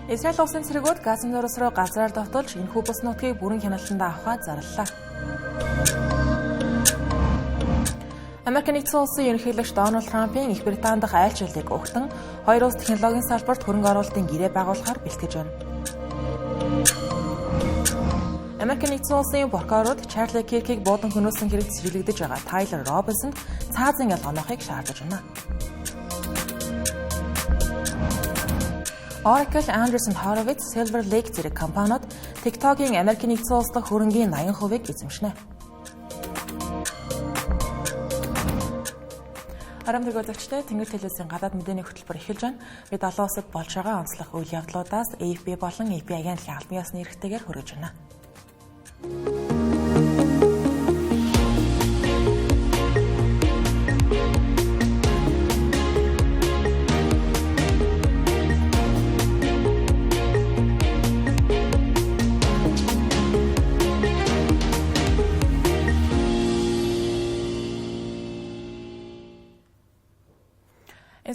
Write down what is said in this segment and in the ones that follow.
Израиль улсын цэргүүд Газан зурс руу газраар довтолж энэхүү бус нутгийг бүрэн хяналтандаа авахад зарлалаа. Америк нэгдсэн улсын ерөнхийлөгч Дональд Трампын Их Британи дахь айлчлалыг өгтөн хоёр улс технологийн салбарт хөрөнгө оруулалтын гэрээ байгуулахаар бэлтгэж байна. Америк нэгдсэн улсын прокурорууд Чарли Киркийг буудан хөнөөсөн хэрэгт сэргийлэгдэж байгаа Тайлер Робинсонд цаазын ялгааныг шаардаж байна. Oracle, Anderson Horowitz, Silver Lake зэрэг компаниуд TikTok-ийн Америк нэгдсэн улс дахь хөрөнгийн 80% эзэмшнэ. Арамдаг үзэгчдээ Тэнгэр телевизийн гадаад мэдээний хөтөлбөр эхэлж байна. Бид олон улсад болж байгаа онцлог үйл явдлуудаас AFP болон AP агентлагийн албан ёсны эрхтэйгээр хүргэж байна.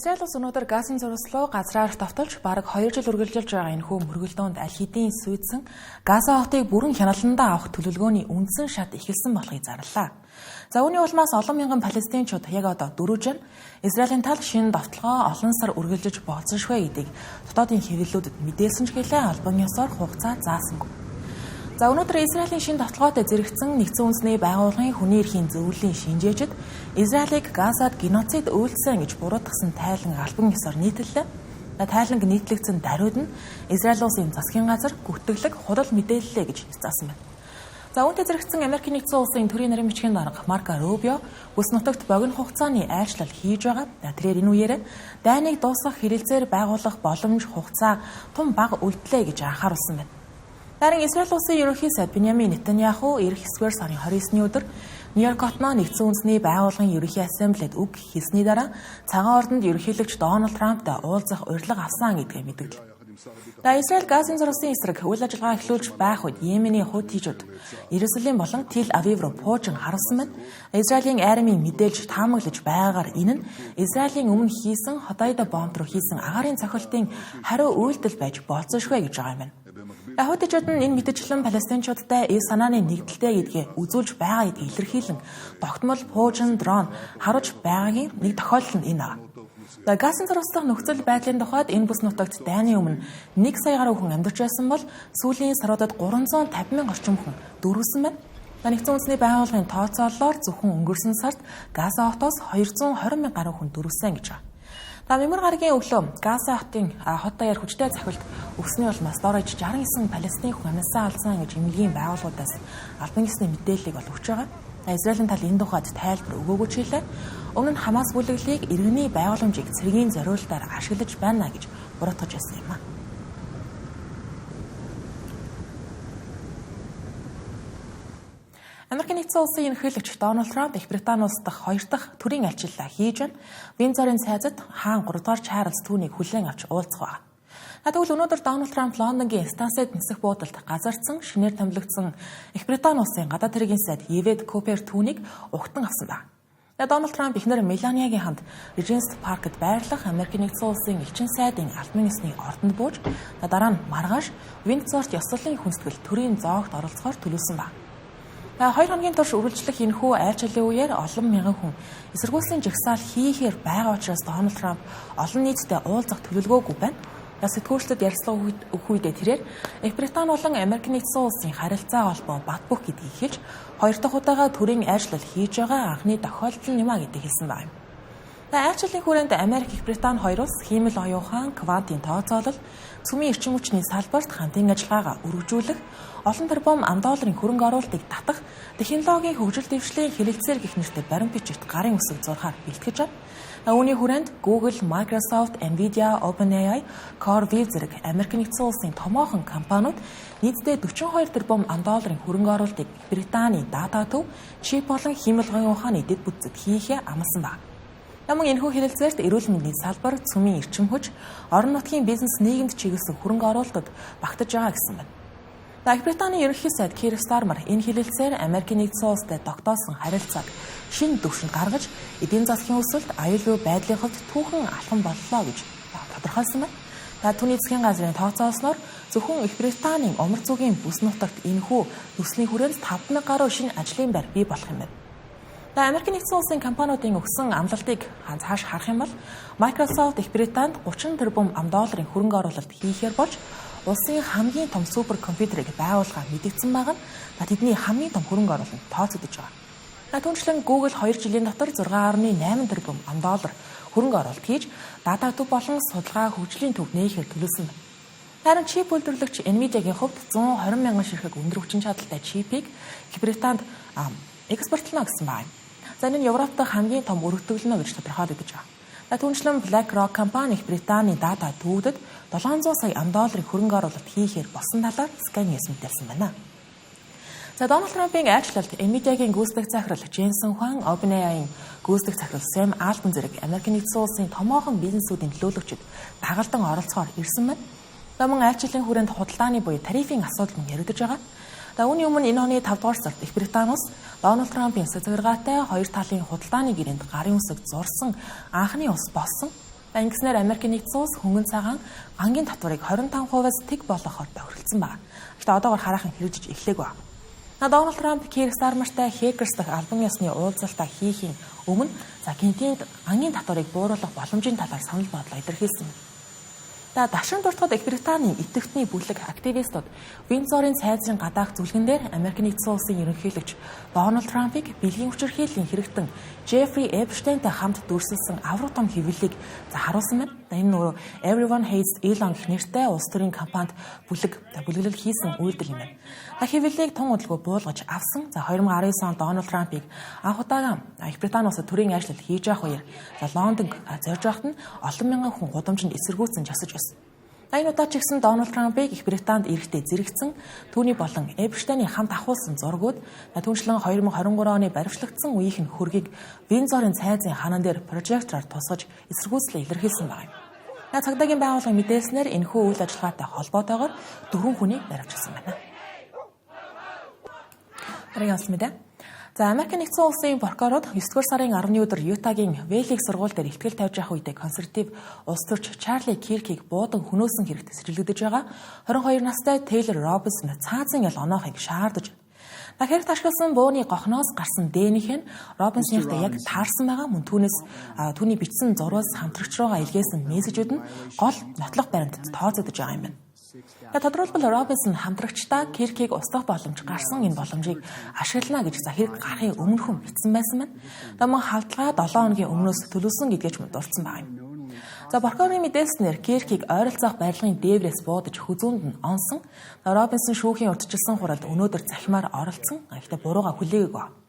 Израиль улс өнөөдөр Газан зурс руу газраар довтолж бараг 2 жил үргэлжилж байгаа энэхүү мөргөлдөөнд аль хэдийн сүйдсэн Газа хотыг бүрэн хяналтандаа авах төлөвлөгөөний үндсэн шат эхэлсэн болохыг зарлаа. За үүний улмаас олон мянган палестинчууд яг одоо дөрвж байна. Израилийн тал шинэ довтлогоо олон сар үргэлжиж болцсоншгүй гэдгийг дотоодын хэвлэлүүдэд мэдээлсэн ч гэлээ албан ёсоор хугацаа заасангүй. За өнөөдөр Израилийн шинэ довтлогоотой зэрэгцсэн нэгдсэн үндэсний байгууллагын хүний эрхийн зөвлөлийн шинжээчид Израилийг Газад геноцид үйлдсэн гэж буруутгасан тайлан албан ёсоор нийтлэлээ. Тайланг нийтлэгдсэн даруйд нь Израиль улсын засгийн газар гүтгэлэг худал мэдээллээ гэж заасан байна. За үүнтэй зэрэгцсэн Америк нэгдсэн улсын төрийн нарийн бичгийн дарга Марко Рубио бүс нутагт богино хугацааны айлчлал хийж байгаа. Тэрээр энэ үеэр дайныг дуусгах хэрэгцээр байгуулах боломж хугацаа тун бага үлдлээ гэж анхааруулсан байна. Харин Израиль улсын ерөнхий сайд Биньямин Нетаньяху эх эсвэр сарын 29-ны өдөр Нью-Йорк хотноо нэгдсэн үндэсний байгууллагын ерөнхий ассамблед үг хийсний дараа цагаан ордонд ерөнхийлөгч Дональд Трамптай уулзах урилга авсан гэдгээ мэдгдлээ. Израиль Газан зурсын эсрэг үйл ажиллагаа эхлүүлж байх үед Йемений хутижууд Иерусалим болон Тел Авив руу пуужин харуулсан байна. Израилийн армийн мэдээлж таамаглаж байгаагаар энэ нь Израилийн өмнө хийсэн Хотойдо бомб руу хийсэн агаарын цохилтын хариу үйлдэл байж болцсоншгүй гэж байгаа юм байна. Хутижууд нь энэ мэдээлэл палестинчуудтай санааны нэгдэлтэй гэдгээ үзүүлж байгаа гэдгийг илэрхийлэн тогтмол пуужин дрон харуулж байгаагийн нэг тохиолдол нь энэ аа. Газан зурс дахь нөхцөл байдлын тухайд энэ бүс нутагт дайны өмнө 1 сая гаруй хүн амьдарч байсан бол сүүлийн саруудад 350 мянган орчим хүн дөрвсөн байна. Нэгдсэн үндэсний байгууллагын тооцоололоор зөвхөн өнгөрсөн сард Газа хотоос 220 мянган гаруй хүн дөрвсөн гэж байна. Мямар гарагийн өглөө Газа хотын хот даяар хүчтэй захиалт өгсөний улмаас доорож 69 палестин хүн амьсаа алсан гэж эмнэлгийн байгууллагуудаас албан ёсны мэдээллийг өгч байгаа. Израилийн тал энэ тухайд тайлбар өгөөгүй ч хэлээ. Өмнө нь Хамас бүлэглэлийг иргэний байгууламжийг цэргийн зориулалтаар ашиглаж байна гэж буруутгаж байсан юм а. Америк нэгдсэн улсын ерөнхийлөгч Дональд Трамп Их Британи улс дахь 2 дахь төрийн айлчлалаа хийж байна. Виндзорын цайзад хаан 3 дугаар Чарльз түүнийг хүлээн авч уулзах байна. Тэгвэл өнөөдөр Дональд Трамп Лондонгийн Станцад нисэх буудалд газарсан шинээр томилогдсон Их Британи улсын гадаад хэргийн сайд Евед Купер түүнийг угтан авсан байна. Дональд Трамп эхнэр Меланиагийн хамт Regents Park-д байрлах Америк нэгдсэн улсын элчин сайдын албан ёсны ордонд бууж дараа нь маргааш Виндзорт ёслолын хүндэтгэл төрийн зоогт оролцохоор төлөвлөсөн байна. 2 хоногийн турш үргэлжлэх энэхүү айлчлалын үеэр олон мянган хүн эсэргүүцлийн жагсаал хийхээр байгаа учраас Дональд Трамп олон нийтэд уулзах төлөвлөгөөгүй байна. Сэтгүүлчдэд ярилцлага өгөх үедээ тэрээр Их Британи болон Америк нэгдсэн улсын харилцаа холбоо бат бөх гэдгийг хэлж 2 дахь удаага төрийн айлчлал хийж байгаа анхны тохиолдол юм а гэдгийг хэлсэн байна. Айлчлалын хүрээнд Америк, Их Британи хоёр улс хиймэл оюухан, квантын тооцоолол, цөмийн эрчим хүчний салбарт хамтын ажиллагаагаа өргөжүүлэх, олон тэрбум $1 хөрөнгө оруулалтыг татах, технологийн хөгжил дэвшлийн хэлэлцээр гэх нэртэй баримт бичигт гарын үсэг зурхаар бэлтгэж байна. Үүний хүрээнд Google, Microsoft, Nvidia, OpenAI, CoreWeave зэрэг Америк нэгдсэн улсын томоохон компаниуд нийтдээ $42 тэрбум хөрөнгө оруулалтыг Британий дата төв, чип болон хиймэл оюуханы дэд бүтцэд хийхээ амласан байна. Мөн энэхүү хэлэлцээрт эрүүл мэндийн салбар, цөмийн эрчим хүч, орон нутгийн бизнес нийгэмд чиглэсэн хөрөнгө оруулалтад багтаж байгаа гэсэн байна. Их Британий ерөнхий сайд Кир Стармер энэ хэлэлцээр Америк нэгдсэн улстай тогтоосон харилцааг шинэ түвшинд гаргаж эдийн засгийн өсөлт, аюулгүй байдлын хувьд түүхэн алхам боллоо гэж тодорхойлсон байна. Түүний засгийн газрын тооцоолсноор зөвхөн Их Британийн умар зүгийн бүс нутагт энэхүү төслийн хүрээнд 5,000 гаруй шинэ ажлын байр бий болох юм байна. Америкийн нэгдсэн улсын компаниудын өгсөн амлалтыг цааш харах юм бол Microsoft Их Британд 30 тэрбум $30 хөрөнгө оруулалт хийхээр болж улсын хамгийн том суперкомпьютерийг байгуулахаа мэдэгдсэн байгаа нь тэдний хамгийн том хөрөнгө оруулалт тооцогдож байгаа. Түүнчлэн Google 2 жилийн дотор 6.8 тэрбум $10 хөрөнгө оруулалт хийж дата төв болон судалгаа хөгжлийн төв нээхээр төлөвлөсөн байна. Харин чип үйлдвэрлэгч Nvidia-гийн хувьд 120 мянган ширхэг өндөр хүчин чадалтай чипийг Их Британд экспортлоно гэсэн байна. Энэ нь Европт хамгийн том өргөтгөлнө гэж тодорхойлогдож байгаа. Түүнчлэн BlackRock компани Их Британий дата төвдөд $700 сая хөрөнгө оруулалт хийхээр болсон талаар Sky News мэдээлсэн байна. Дональд Трампын айлчлалд Nvidia-гийн гүйцэтгэх захирал Jensen Huang, OpenAI-ийн гүйцэтгэх захирал Sam Altman зэрэг Америкийн нэгдсэн улсын томоохон бизнесүүдийн төлөөлөгчид дагалдан оролцохоор ирсэн байна. Мөн айлчлалын хүрээнд худалдааны буюу тарифын асуудал нь яригдж байгаа. Үүний өмнө энэ оны 5 дугаар сард Их Британиус Дональд Трампын сэтгэргаатай хоёр талын худалдааны гэрээнд гарын үсэг зурсан анхны ус болсон. Ингэснээр Америкийн нэгдсэн улс хөнгөн цагаан ангийн татварыг 25%-аас тэг болгохоор тохиролцсон байна. Одоогоор хараахан хэрэгжиж эхлэв. Дональд Трамп Keir Starmer-тай Hackers дахь албан ёсны уулзалтаа хийхийн өмнө гинтийн ангийн татварыг бууруулах боломжийн талаар санал бодлоо илэрхийлсэн. Дашин дуртахад Их Британийн идэвхтний бүлэг активистууд Виндзорын цайзын гадаах зүлгэн дээр Америкийн нэгдсэн улсын ерөнхийлөгч Дональд Трампыг бэлгийн хүчирхийллийн хэрэгтэн Jeffrey Epsteinтэй хамт дүрсэлсэн авраг том хэвлэлийг харуулсан байна. Энэ нь Everyone Hates Elon гэх нэртэй улс төрийн компанид бүлэглэл хийсэн үйлдэл юм байна. Хэвлэлийг тун удалгүй буулгаж авсан. 2019 онд Дональд Трампыг анх удаага Их Британи улсад төрийн ажил хийж явах үеэр Лондонд зорж байхад нь олон мянган хүн гудамжинд эсэргүүцэн жосож байсан. Энэ удаа ч гэсэн Дональд Трампыг Их Британд ирэхдээ зэрэгцэн түүний болон Эпштейний хамт ахуулсан зургууд түүнчлэн 2023 оны баривчлагдсан үеийнх нь хөргийг Виндзорын цайзын ханаан дээр прожектороор тусгаж эсэргүүцлээ илэрхийлсэн байна. Цагдаагийн байгууллага мэдээлснээр энэхүү үйл ажиллагаатай холбоотойгоор 4 хүнийг баривчилсан байна. Америкийн нэгдсэн улсын прокурорууд 9-р сарын 10-ны өдөр Ютагийн Вэллиг сургууль дээр ихтгэл тавьж явах үедээ консерватив улс төрч Чарли Киркийг буудан хөнөөсөн хэрэгт сэжиглэгдэж байгаа 22 настай Тейлор Робинсон цаазын ял оноохыг шаардаж хэрэг ташгалсан бууны гохноос гарсан Дэнийхэн Робинсоныг яг таарсан байгаа мөн түүний бичсэн зурвас хамтрагч руугаа илгээсэн мессежүүд нь гол нотлох баримтад тооцогдож байгаа юм байна. Тодорхойлбол Робинсон хамтрагчдаа Киркийг устгах боломж гарсан энэ боломжийг ашиглана гэж хэрэг гарахын өмнөхөн бичсэн байсан байна. Мөн халдлагаа 7 хоногийн өмнөөс төлөвлөсөн гэдгийг ч дурдсан байна. Прокурорын мэдээлснээр Киркийг ойролцоох барилгын дээврээс буудаж хүзүүнд нь онсон. Робинсон шүүхийн урьдчилсан хуралд өнөөдөр захимаар оролцсон. Гэхдээ бурууга хүлээгээгүй.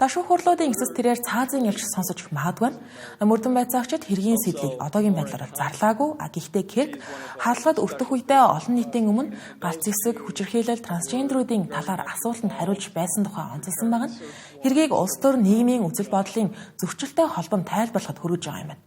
Шүүх хурлуудын эцэс тэрээр цаазын ялч сонсож магадгүй. Мөрдөн байцаагчид хэргийн сэдлийг одоогийн байдлаар зарлаагүй. Гэхдээ Кирк хаалгад өртөх үедээ олон нийтийн өмнө галц зэвсэг, хүчирхийлэл, трансгендерүүдийн талаар асуултанд хариулж байсан тухай онцлсан байгаа нь хэргийг улс төр нийгмийн үзэл бодлын зөрчилтэй холбоонд тайлбарлахад хүргэж байгаа юм байна.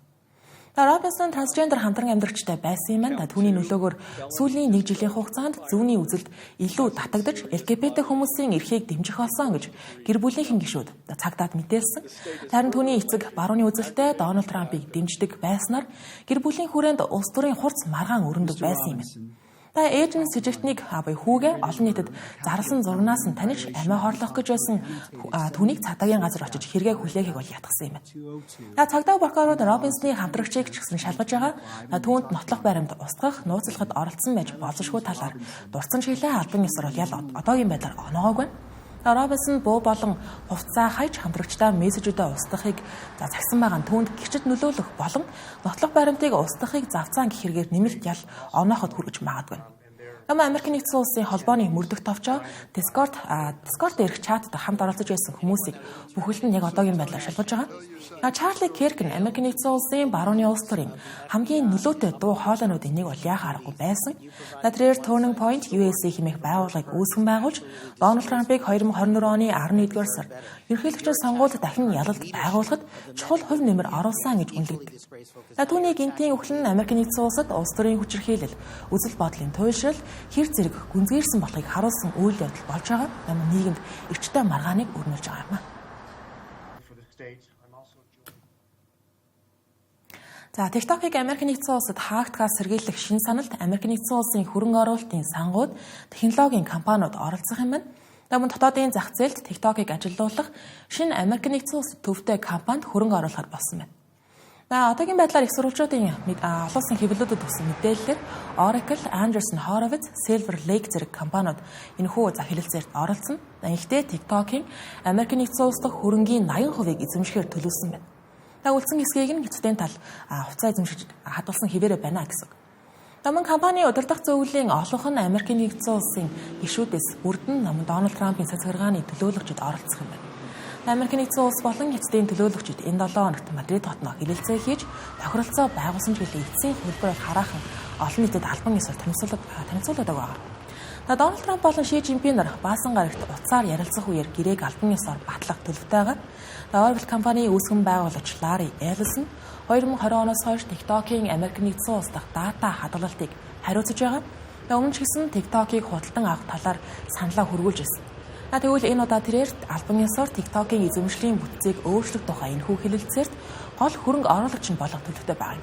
Робинсон трансгендер хамтран амьдрагчтай байсан юм байна. Түүний нөлөөгөөр сүүлийн 1 жилийн хугацаанд зүүнний үзэлд илүү татагдж LGBT хүмүүсийн эрхийг дэмжих болсон гэж гэр бүлийнхэн гишүүд цагдаад мэдээлсэн. Харин түүний эцэг барууны үзэлтэй Дональд Трампыг дэмждэг байснаар гэр бүлийн хүрээнд улс төрийн хурц маргаан өрнөдөг байсан юм байна. Ээж нь сэжигтнийг хүүгээ олон нийтэд зарласан зурнаас нь таниж амиа хорлох гэж байсан түүнийг цагдаагийн газар очиж хэрэгээ хүлээхийг бол ятгсан юм байна. Цагдаа прокурорууд Робинсны хамтрагчийг ч гэсэн шалгаж байгаа. Түүнд нотлох баримт устгах, нууцлахад оролцсон байж болзошгүй талаар дурдсан чиглэлээ албан ёсоор ял одоогийн байдлаар оноогоогүй. Робинсон буу болон хувцас хайж хамтрагчдаа мессежүүдэд устгахыг загсан байгаа нь түүнд гिचэд нөлөөлөх болон нотлох баримтыг устгахыг завцаан гэх хэрэгээр нэмэлт ял онооход хүргэж магадгүй. Америкийн нэгдсэн улсын холбооны мөрдөх товчоо Discord дээрх чатад хамт оролцож байсан хүмүүсийг бүхэлд нь яг одоогийн байдлаар шалгаж байгаа. Чарли Кирк нь Америкийн нэгдсэн улсын барууны улс төрийн хамгийн нөлөөтэй дуу хоолойнуудын нэг бол яхаа аргагүй байсан. Тэрээр Turning Point USA хэмээх байгууллагыг үүсгэн байгуулж Дональд Трампыг 2024 оны 11-р сард ерөнхийлөгчийн сонгуульд дахин ялалт байгуулахад чухал хувь нэмэр оруулсан гэж үнэлдэг. Түүний гинтийн өхлөн Америкийн нэгдсэн улсад улс төрийн хүчирхийлэл, үзэл бодлын туйлшрал, хэр зэрэг гүнзгийрсэн болохыг харуулсан үйл явдал болж байгаа. Нийгэмд эрчтэй маргааныг өрнүүлж байгаа юм. За TikTok-ыг Америк нэгдсэн улсад хаагдахаар сэргийлэх шин саналд Америк нэгдсэн улсын хөрөнгө оруулалтын сангууд, технологийн компаниуд оролцох юм байна. Мөн дотоодын зах зээлд TikTok-ыг ажилуулах шинэ Америк нэгдсэн улсад төвтэй компанид хөрөнгө оруулахар болсон байна. Одоогийн байдлаар их сурвалжуудын олон улсын хэвлэлүүдэд өгсөн мэдээлэлээр Oracle, Anderson Horowitz, Silver Lake зэрэг компаниуд энэхүү хэлэлцээрт оролцсон. Гэхдээ TikTok-ийн Америк нэгдсэн улс дахь хөрөнгийн 80% эзэмшихээр төлөвлөсөн байна. Үлдсэн хэсгийг нь эцсийн тал хуцаа эзэмшиж хадгалсан хэвээрээ байна гэсэн. Мөн компани удирдах зөвлөлийн олонх нь Америк нэгдсэн улсын гишүүдээс бүрдэн Дональд Трампын цацгаргааны төлөөлөгчд оролцох юм байна. Америк нэгдсэн улс болон эцсийн төлөөлөгчд энэ 7 хоногт Мадрид хотноо хэлэлцээ хийж тохиролцоо байгуулсан жилийн эцсийн хөлбөрөөр хараахан олон нийтэд албан ёсоор танилцуулдаг байна. Дональд Трамп болон Ши Жинпин нар баасан гарагт утсаар ярилцах үеэр гэрээг албан ёсоор батлах төлөвтэйгээр Oracle компанийн үүсгэн байгуулагч Larry Ellison 2020 оноос хойш TikTok-ийн Америк нэгдсэн улс дахь дата хадгалалтыг хариуцж байгаа. Өмнө ч гэсэн TikTok-ыг худалдан авах талаар саналаа хүргүүлж ирсэн. Тэгвэл энэ удаа тэрээр албан ёсоор TikTok-ийн эзэмшлийн бүтцийг өөрчлөх тухай энэхүү хэлэлцээрт гол хөрөнгө оруулагч нь болох төлөвтэй байна.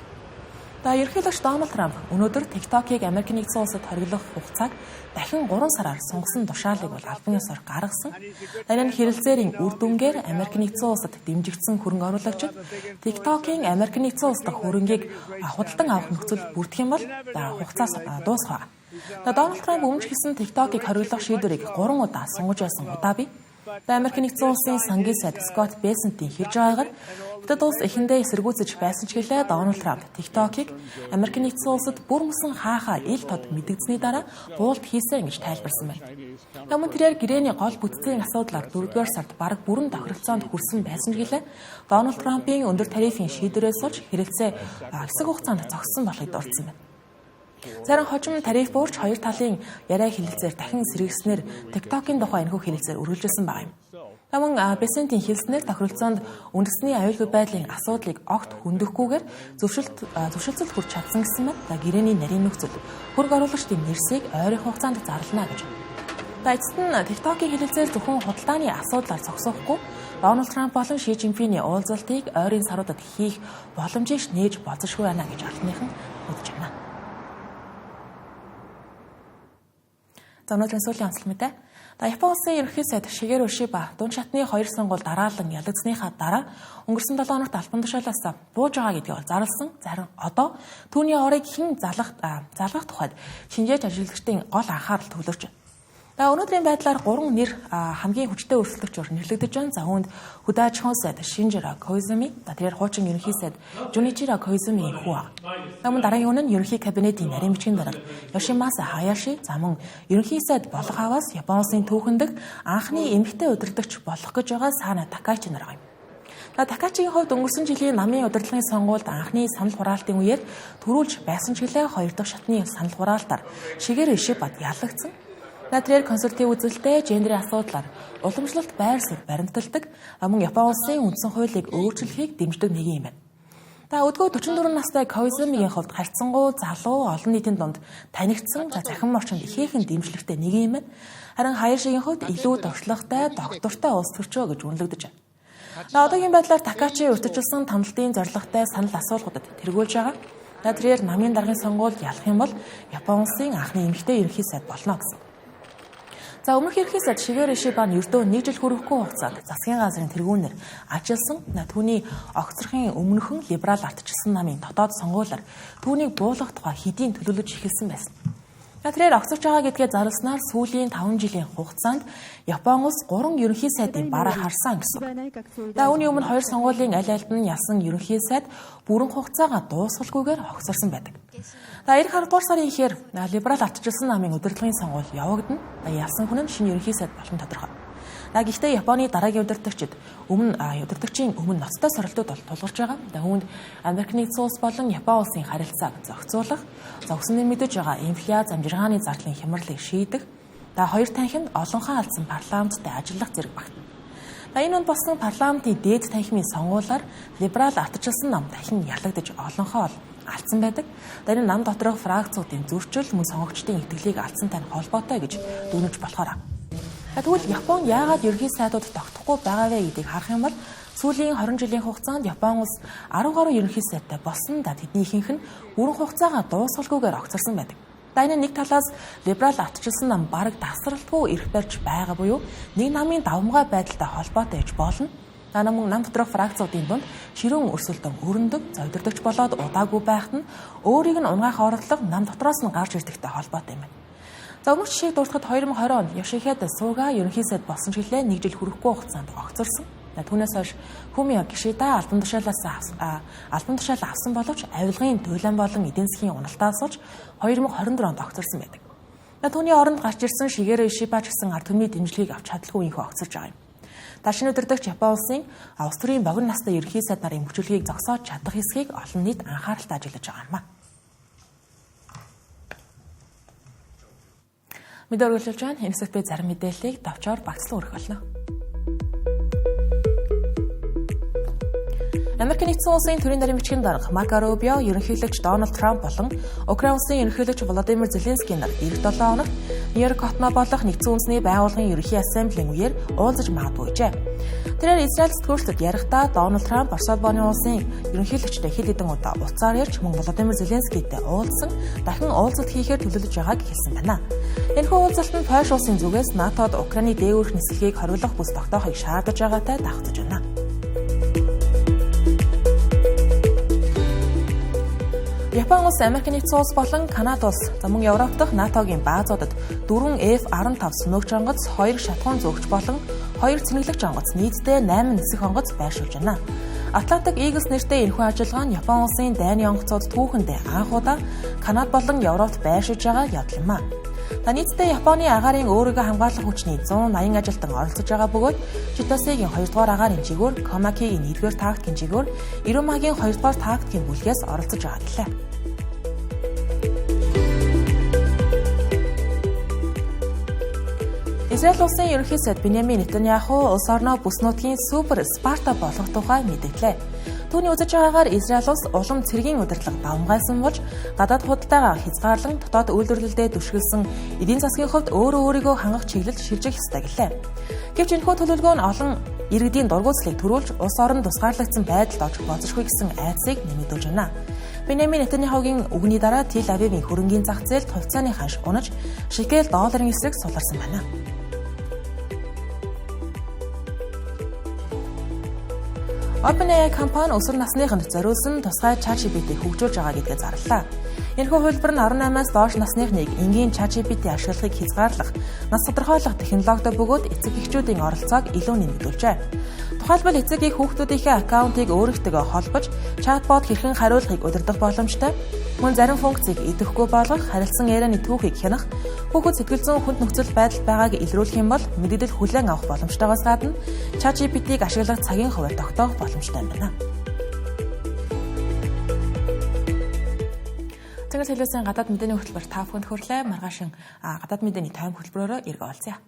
Ерөнхийлөгч Дональд Трамп өнөөдөр TikTok-ыг Америк нэгдсэн улсад хориглох хугацааг дахин 3 сараар сунгасан тушаалыг бол албан ёсоор гаргасан. Энэ хэлэлцээрийн үр дүнгээр Америк нэгдсэн улсад дэмжигдсэн хөрөнгө оруулагчид TikTok-ийн Америк нэгдсэн улс дахь хөрөнгийг худалдан авах нөхцөл бүрдэх юм бол хугацаас дуусах. Дональд Трамп өмнө ч гэсэн TikTok-ыг хориглох шийдвэрийг 3 удаа сунгаж байсан удаа бий. Америк нэгдсэн улсын сангийн сайд Scott Bessent-ийн хэрж байгаагаар Хятад улс эхэндээ эсэргүүцэж байсан ч гэлээ Дональд Трамп TikTok-ыг Америк нэгдсэн улсад бүр мөсөн хаахаа ил тод мэдэгдсэний дараа буулт хийсэн гэж тайлбарсан байна. Мөн тэрээр гэрээний гол бүтцийн асуудлаар 4-р сард бараг бүрэн тохиролцоонд хүрсэн байсан ч гэлээ Дональд Трампын өндөр тарифын шийдвэрээс болж хэрэгцээ хэсэг хугацаанд зогссон болохыг дурдсан байна. Зарим хожим тариф буурч хоёр талын яриа хэлэлцээр дахин сэргийгснээр TikTok-ийн тухай энэхүү хэлэлцээр үргэлжилсэн байна. Мөн Бесентийн хэлснээр тохиролцоонд үндэсний аюулгүй байдлын асуудлыг огт хөндөөхгүйгээр зөвшөлтсөл хүрч чадсан гэсэн мэт гэрээний нарийн нөхцөл хөрөнгө оруулагчдын нэрсийг ойрын хугацаанд зарлана гэж. Эцэст нь TikTok-ийн хэлэлцээр зөвхөн худалдааны асуудлаар зогсоохгүй Дональд Трамп болон Ши Жинпиний уулзалтыг ойрын саруудад хийх боломжийг нээж болзошгүй байна гэж албаныхан үзэж байна. Өнөөдрийн сүүлийн онцлог мэдээ. Япон улсын ерөнхий сайд Шигеро Ишиба дунд шатны 2 сонгуульд дараалан ялагдсныхаа дараа өнгөрсөн 7 хоногт албан тушаалаас бууж байгаа гэдгийг зарласан. Зарим одоо түүний орыг хэн залгах тухайд шинжээч ажилтгчдын гол анхаарал төвлөрч байна. Өнөөдрийн байдлаар 3 нэр хамгийн хүчтэй өрсөлдөгчөөр нэрлэгдэж байна. За үүнд хөдөө аж ахуйн сайд Шинжиро Коизуми, тэрээр хуучин ерөнхий сайд Жуничиро Коизумигийн хүү. Мөн дараагийн нь ерөнхий кабинетийн нарийн бичгийн дарга Йошимаса Хаяши, за мөн ерөнхий сайд болох аваас Япон улсын түүхэндх анхны эмэгтэй удирдагч болох гэж байгаа Сана Такачи нар юм. Такачигийн хувьд өнгөрсөн жилийн намын удирдлагын сонгуульд анхны санал хураалтын үеэр төрүүлж байсан ч гэлээ 2 дахь шатны санал хураалтаар Шигеро Ишибад ялагдсан. Тэрээр консультатив үзэлтэй гендерийн асуудлаар уламжлалт байр суурь баримталдаг мөн Япон улсын үндсэн хуулийг өөрчлөхийг дэмждэг нэг юм байна. Өдгөө 44 настай Коизумигийн хувьд харьцангуй залуу олон нийтийн дунд танигдсан захин орчинд ихээхэн дэмжлэгтэй нэг юм байна. Харин Хаяшигийн хувьд илүү туршлагатай, доктортой улс төрчөө гэж үнэлэгдэж байна. Одоогийн байдлаар Такачи урьдчилсан тамлалтын зорилготой санал асуулгуудад тэргүүлж байгаа. Тэрээр намын даргын сонгуульд ялах юм бол Япон улсын анхны эмэгтэй ерөнхий сайд болно гэсэн. Өмнөх ерөнхий сайд Шигеро Ишиба нь ердөө 1 жил хүрэхгүй хугацаанд засгийн газрын тэргүүнээр ажилласан. Түүний огцрохын өмнөхөн либерал ардчилсан намын дотоод сонгуулиар түүнийг буулгах тухай хэдийн төлөвлөж эхэлсэн байсан. Тэрээр огцорч байгаа гэдгээ зарласнаар сүүлийн 5 жилийн хугацаанд Япон улс 3 ерөнхий сайдын бараа харсан гэсэн. Үүний өмнө 2 сонгуулийн аль альд нь ялсан ерөнхий сайд бүрэн хугацаагаа дуусгалгүйгээр огцорсон байдаг. Эх 10 дугаар сарын ихээр либерал ардчилсан намын удирдлагын сонгуул явагдана. Ялсан хүн нь шинэ ерөнхий сайд болох нь тодорхой. Гэхдээ Японы дараагийн удирдагчид удирдагчийн өмнө ноцтой сорилтууд бол тулгарч байгаа. Үүнд Америк нэгдсэн улс болон Япон улсын харилцааг зохицуулах, зогсоныг мэдэж байгаа инфляц амжиргааны зардлын хямралыг шийдэх, хоёр танхимд олонхоо алдсан парламенттай ажиллах зэрэг багтана. Энэ нь болсон парламентын дээд танхимын сонгуулиар либерал ардчилсан нам дахин ялагдаж олонхоо алдсан байдаг. Энэ нам доторх фракцуудын зөрчил мөн сонгогчдын итгэлийг алдсантай холбоотой гэж дүгнэж болохоор. Тэгвэл Япон яагаад ерөнхий сайдууд тогтохгүй байгаа вэ гэдгийг харах юм бол Сүүлийн 20 жилийн хугацаанд Япон улс 10 гаруй ерөнхий сайдтай болсон да тэдний ихэнх нь бүрэн хугацаагаа дуусгалгүйгээр огцорсон байдаг. Дайны нэг талаас либерал ардчилсан нам бараг тасралтгүй эрх барьж байгаа буюу нэг намын давмгай байдалтай холбоотой гэж болно. Та намын нам доторх фракцуудын дунд ширүүн өрсөлдөн өрнөдөг, зойдордогч болоод удаагүй байхад нь өөрийг нь унгаах оролдлого нам дотроос нь гарч ирдэгтэй холбоотой юм байна. За өмнөх жишээг дуртахад 2020 онд Йошихиде Суга ерөнхий сайд болсон чиглэлээ нэг жил хүрэхгүй хугацаанд огцорсон. Түүнээс хойш Фумио Кишида албан тушаал авсан боловч авилгын туйлан болон эдийн засгийн уналтаас олж 2024 онд огцорсон байдаг. Түүний оронд гарч ирсэн Шигеро Ишиба ч гэсэн ард түмний дэмжлэгийг авч чадалгүй инхүү огцорж байгаа юм. Дашин өдөрдөгч Япон улсын Австрийн богино настай ерөнхий сайд нарын мөчлөгийг зогсоож чадах эсхийг олон нийт анхааралтай ажиглаж байгаа юм. Мэдээ өргөлж байна. Энэсээ би зарим мэдээллийг давчаар багцлан өргөх болно. Америк нэгдсэн улсын төрийн даргын бичгийн дарга Марко Рубио, ерөнхийлөгч Дональд Трамп болон Украин улсын ерөнхийлөгч Володимир Зеленский нар эх 7 хоногт Нью-Йорк хотноо болох нэгдсэн үндэсний байгууллагын ерөнхий ассамблеийн үеэр уулзаж магадгүй гэжээ. Тэрээр Израиль сэтгүүлчдэд ярихдаа Дональд Трамп Орос улбаны улсын ерөнхийлөгчтэй хэд хэдэн удаа уцаар ярьж мөн Володимир Зеленскийтэй уулзсан, дахин уулзалт хийхээр төлөвлөж байгааг хэлсэн байна. Энэхүү уулзалт нь Польш улсын зүгээс НАТОд Украины дээгүүрх нислэгийг хориглох бүс тогтоохыг шаардаж байгаатай давтаж байна. Япон улс, Америк нэгдсэн улс болон Канада улс мөн Европ дахь НАТОгийн баазуудад 4 F-15 сүнөөгч онгоц, 2 шатхуун зөөгч болон 2 цэнэглэгч онгоц нийтдээ 8 нисэх онгоц байршуулж байна. Атлантик Eagles нэртэй энэхүү ажиллагаа нь Япон улсын дайны онгоцууд түүхэндээ анх удаа Канада болон Европт байршиж байгаа явдал юм а. Нийтдээ Японы агаарын өөрийгөө хамгаалах хүчний 180 ажилтан оролцож байгаа бөгөөд Читосегийн 2 дугаар агаарын жигүүр, Комакигийн 1 дугаар тактикийн жигүүр, Ирумагийн 2 дугаар тактикийн бүлгээс оролцож байгаа гэлээ. Израиль улсын ерөнхий сайд Биньямин Нетаньяху улс орноо бүс нутгийн супер Спарта болгох тухай мэдээллээ. Түүний үзэж байгаагаар Израиль улс улам цэргийн удирдлага давмгайлсан болж гадаад худалдаагаа хязгаарлан дотоод үйлдвэрлэлдээ түшгэлсэн эдийн засгийн хувьд өөрийгөө хангах чиглэлд шилжих ёстой гэлээ. Гэвч энэхүү төлөвлөгөө нь олон иргэдийн дургуутслыг төрүүлж улс орон тусгаарлагдсан байдалд орж болзошгүй гэсэн айдсыг нэмэгдүүлж байна. Биньямин Нетаньяхугийн үгний дараа Тель-Авивын хөрөнгийн зах зээлд хувьцааны ханш унаж шекел долларын эсрэг суларсан байна. OpenAI компани өсвөр насныханд зориулсан тусгай ChatGPT хөгжүүлж байгаа гэдгээ зарлалаа. Энэхүү хувилбар нь 18-аас доош насныхныг энгийн ChatGPT ашиглахыг хязгаарлах, нас тодорхойлох технологитой бөгөөд эцэг эхчүүдийн оролцоог илүү нэмэгдүүлжээ. Тухайлбал эцэг эх хүүхдүүдийнхээ аккаунтыг өөрсдөө холбож, чатбот хэрхэн хариулахыг удирдах боломжтой. Мөн зарим функцийг идэвхгүй болгох, харилцан ярианы түүхийг хянах, хүүхэд сэтгэл зүйн хүнд нөхцөл байдалд байгааг илрүүлэх юм бол мэдээлэл хүлээн авах боломжтойгоос гадна ChatGPT-г ашиглах цагийн хуваар тогтоох боломжтой юм байна. Цэнгэл хэлсэн гадаад мэдээний хөтөлбөр 5 хүнд хүрлээ. Маргаашин гадаад мэдээний тайм хөтөлбөрөөрөө эргүүлцгээе.